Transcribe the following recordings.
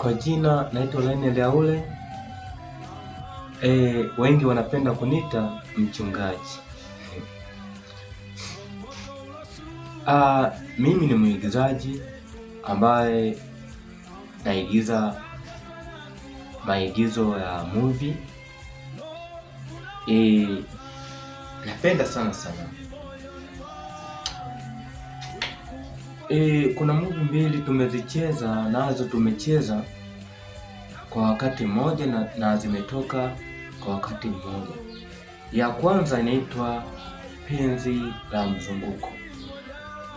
Kwa jina naitwa Lionel Yaule. Wengi wanapenda kuniita mchungaji. Mimi ni mwigizaji ambaye naigiza maigizo ya movie. Napenda sana. Kuna movie mbili tumezicheza nazo, tumecheza kwa wakati mmoja na zimetoka kwa wakati mmoja. Ya kwanza inaitwa Penzi la Mzunguko.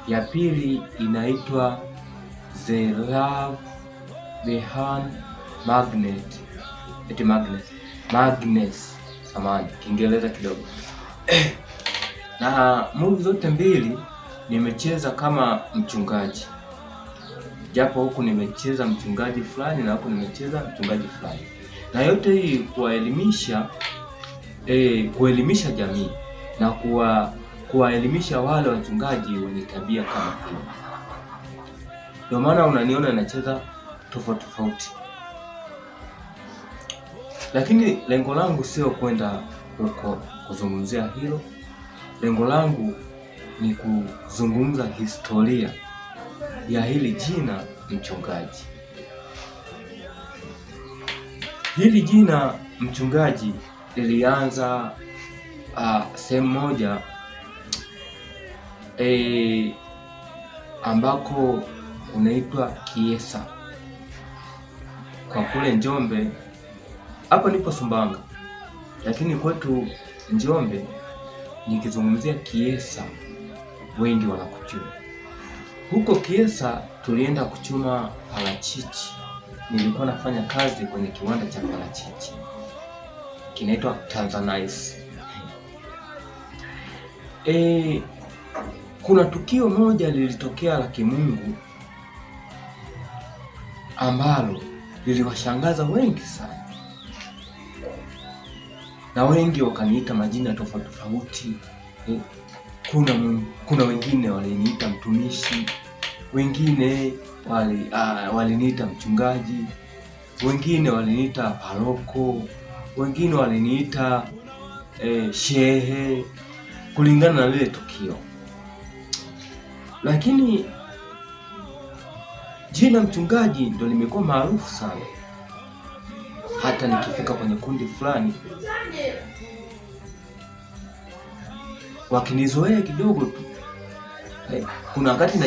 Ya pili inaitwa The Love Behind Magnet. Magnets. Samahani, Kiingereza kidogo. Na movie zote mbili nimecheza kama mchungaji. Japo huku nimecheza mchungaji fulani na huku nimecheza mchungaji fulani. Na yote hii kuelimisha jamii na kuwaelimisha wale wachungaji wenye tabia kama hiyo. Ndio maana unaniona nacheza tofauti. Lakini lengo langu sio kwenda huko kuzungumzia hilo. Lengo langu ni kuzungumza historia ya hili jina mchungaji. Hili jina mchungaji lilianza sehemu moja ambako unaitwa Kiesa kwa kule Njombe. Hapo nipo Sumbawanga, lakini kwetu Njombe nikizungumzia Kiesa wengi wanakujua. Huko Kiesa tulienda kuchuma parachichi. Nilikuwa nafanya kazi kwenye kiwanda cha parachichi kinaitwa Tanzanite. Kuna tukio moja lilitokea la kimungu ambalo liliwashangaza wengi sana, na wengi wakaniita majina tofauti. Kuna wengine waliniita mtumishi, wengine waliniita mchungaji, wengine waliniita paroko, wengine waliniita shehe kulingana na lile tukio. Lakini jina mchungaji ndo limekuwa maarufu sana. Hata nikifika kwenye kundi fulani wakinizoea kidogo tu, kuna wakati